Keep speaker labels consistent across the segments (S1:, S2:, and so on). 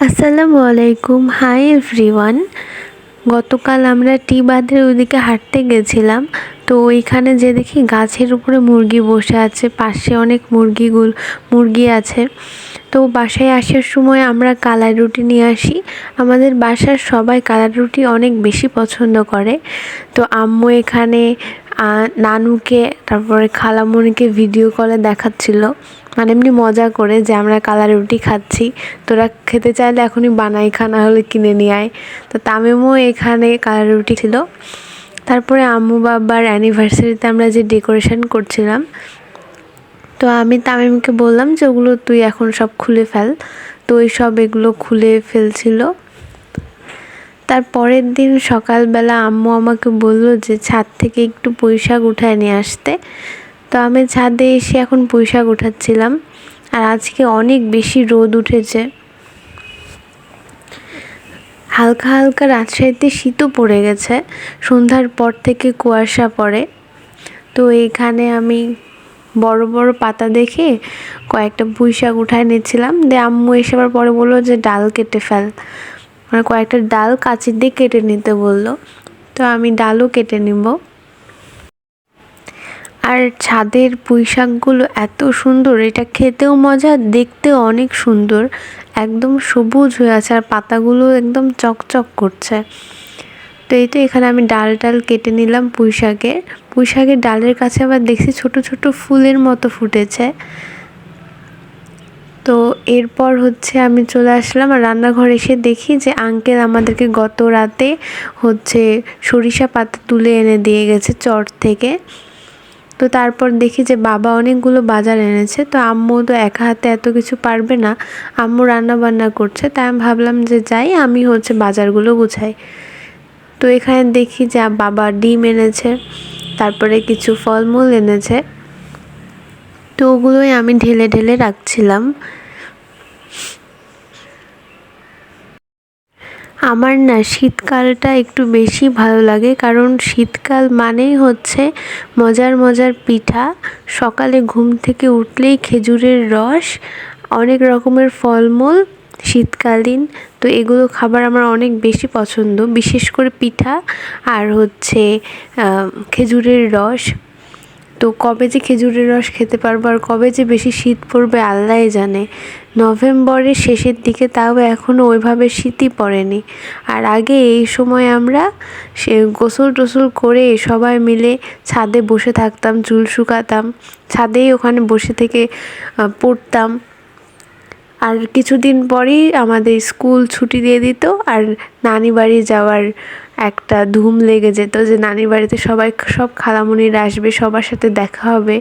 S1: আসসালামু আলাইকুম। Hi everyone. গতকাল আমরা টি বাঁধের ওইদিকে হাঁটতে গেছিলাম। তো ওইখানে যে দেখি গাছের উপরে মুরগি বসে আছে, পাশে অনেক মুরগি আছে। তো বাসায় আসার সময় আমরা কালাই রুটি নিয়ে আসি। আমাদের বাসার সবাই কালাই রুটি অনেক বেশি পছন্দ করে। তো আম্মু এখানে নানুকে তারপরে খালামণিকে ভিডিও কলে দেখাচ্ছিল, মানে এমনি মজা করে যে আমরা কালাই রুটি খাচ্ছি, তোরা খেতে চাইলে এখনই বানাই, খানা হলে কিনে নিয়ে আয়। তো তামিমও এখানে কালাই রুটি ছিল। তারপরে আম্মু বাবার অ্যানিভার্সারিতে আমরা যে ডেকোরেশন করছিলাম, তো আমি তামিমকে বললাম যে ওগুলো তুই এখন সব খুলে ফেল। তো ওই সব এগুলো খুলে ফেলছিল। তার পরের দিন সকালবেলা আম্মু আমাকে বললো যে ছাদ থেকে একটু পুঁইশাক উঠায় নিয়ে আসতে। তো আমি ছাদে এসে এখন পুঁইশাক উঠাচ্ছিলাম। আর আজকে অনেক বেশি রোদ উঠেছে, হালকা হালকা রাজশাহীতে শীতও পড়ে গেছে, সন্ধ্যার পর থেকে কুয়াশা পড়ে। তো এইখানে আমি বড় বড় পাতা দেখে কয়েকটা পুঁইশাক উঠায় নিচ্ছিলাম। আম্মু এসে আবার পরে বললো যে ডাল কেটে ফেল, মানে কয়েকটা ডাল কাঁচি দিয়ে কেটে নিতে বললো। তো আমি ডালও কেটে নিব। আর ছাদের পুঁইশাকগুলো এত সুন্দর, এটা খেতেও মজা, দেখতেও অনেক সুন্দর, একদম সবুজ হয়ে আছে আর পাতাগুলো একদম চকচক করছে। তো এই তো এখানে আমি ডাল কেটে নিলাম পুঁইশাকের ডালের কাছে আবার দেখছি ছোট ছোট ফুলের মতো ফুটেছে। তো এরপর আমি চলে আসলাম আর রান্নাঘরে এসে দেখি যে আঙ্কেল আমাদেরকে গত রাতে সরিষা পাতা তুলে এনে দিয়ে গেছে চর থেকে। তো তারপর দেখি যে বাবা অনেকগুলো বাজার এনেছে। তো আম্মু তো একা হাতে এত কিছু পারবে না, আম্মু রান্না বান্না করছে, তাই আমি ভাবলাম যে যাই, আমি বাজারগুলো গুছাই। তো এখানে দেখি যে বাবা ডিম এনেছে, তারপরে কিছু ফলমূল এনেছে। তো ওগুলোই আমি ঢেলে ঢেলে রাখছিলাম। আমার না শীতকালটা একটু বেশি ভালো লাগে, কারণ শীতকাল মানেই মজার মজার পিঠা। সকালে ঘুম থেকে উঠলেই খেজুরের রস, অনেক রকমের ফলমূল শীতকালীন। তো এগুলো খাবার আমার অনেক বেশি পছন্দ, বিশেষ করে পিঠা আর খেজুরের রস। তো কবে যে খেজুরের রস খেতে পারবো আর কবে যে বেশি শীত পড়বে আল্লাহই জানে। নভেম্বরের শেষের দিকে, তাও এখনও ওইভাবে শীতই পড়েনি। আর আগে এই সময় আমরা গোসল টোসল করে সবাই মিলে ছাদে বসে থাকতাম, চুল শুকাতাম, ছাদেই ওখানে বসে থেকে পড়তাম। আর কিছুদিন পরেই আমাদের স্কুল ছুটি দিয়ে দিত আর নানি বাড়ি যাওয়ার একটা ধুম লেগে যেত যে নানি বাড়িতে সব খালামণিরা আসবে, সবার সাথে দেখা হবে।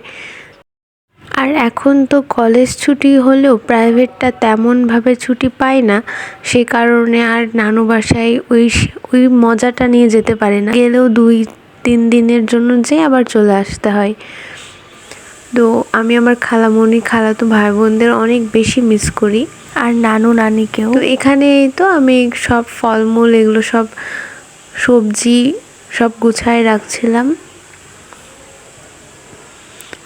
S1: আর এখন তো কলেজ ছুটি হলেও প্রাইভেটটা তেমনভাবে ছুটি পায় না, সে কারণে আর নানু বাসায় ওই মজাটা নিয়ে যেতে পারে না, গেলেও 2-3 দিনের জন্য যেয়ে আবার চলে আসতে হয়। তো আমি আমার খালাতো ভাই বোনদের অনেক বেশি মিস করি, আর নানু নানিকেও। তো এখানে তো আমি সব ফলমূল, এগুলো সব সবজি সব গুছায় রাখছিলাম।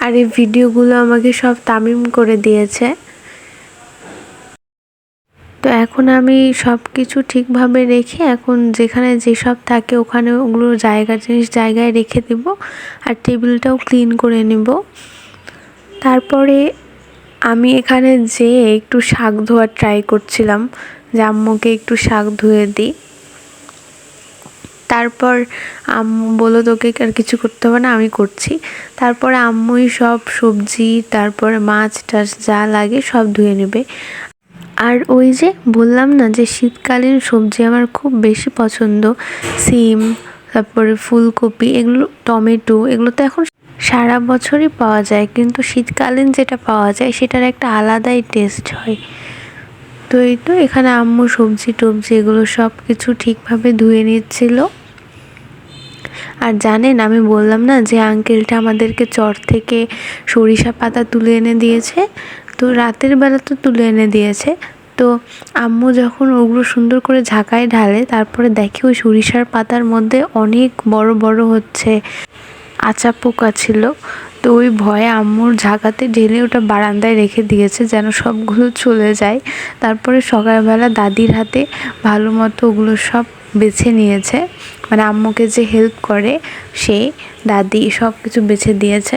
S1: আর এই ভিডিওগুলো আমাকে সব তামিম করে দিয়েছে। তো এখন আমি সব কিছু ঠিকভাবে রেখে, এখন যেখানে যেসব থাকে ওখানে ওগুলো জিনিস জায়গায় রেখে দিব, আর টেবিলটাও ক্লিন করে নিব। তারপরে আমি এখানে যেয়ে একটু শাক ধোয়ার ট্রাই করছিলাম যে আম্মুকে একটু শাক ধুয়ে দিই। তারপর আম্মু বললো তোকে আর কিছু করতে হবে না, আমি করছি। তারপরে আম্মুই সব সবজি, তারপরে মাছ টাছ যা লাগে সব ধুয়ে নেবে। আর ওই যে বললাম না যে শীতকালীন সবজি আমার খুব বেশি পছন্দ, সিম, তারপরে ফুলকপি, এগুলো টমেটো, এগুলো তো এখন সারা বছরই পাওয়া যায়, কিন্তু শীতকালীন যেটা পাওয়া যায় সেটার একটা আলাদাই টেস্ট হয়। তো এই তো এখানে আম্মু সবজি টবজি এগুলো সব কিছু ঠিকভাবে ধুয়ে নিচ্ছিল। আর জানেন, আমি বললাম না যে আঙ্কেলটা আমাদেরকে চর থেকে সরিষা পাতা তুলে এনে দিয়েছে, তো রাতের বেলা তো তুলে এনে দিয়েছে। তো আম্মু যখন ওগুলো সুন্দর করে ঝাঁকায় ঢালে, তারপরে দেখে ওই সরিষার পাতার মধ্যে অনেক বড় বড় আচা পোকা ছিল। তো ওই ভয়ে আম্মুর ঝাঁকাতে ঢেলে ওটা বারান্দায় রেখে দিয়েছে যেন সবগুলো চলে যায়। তারপরে সকালবেলা দাদির হাতে ভালো মতো ওগুলো সব বেছে নিয়েছে, মানে আম্মুকে যে হেল্প করে সে দাদি সব কিছু বেছে দিয়েছে।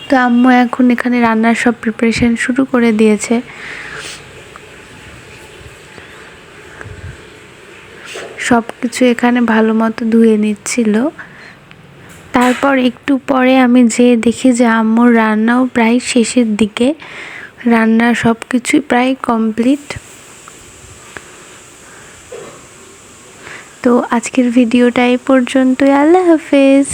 S1: তো আম্মু এখন এখানে রান্নার সব প্রিপারেশন শুরু করে দিয়েছে। সব কিছু এখানে ভালো মতো ধুয়ে নিচ্ছিল। তারপর একটু পরে আমি যেয়ে দেখি যে আম্মুর রান্নাও প্রায় শেষের দিকে, রান্না সব কিছুই প্রায় কমপ্লিট। তো আজকের ভিডিওটা এই পর্যন্তই। আল্লাহ হাফেজ।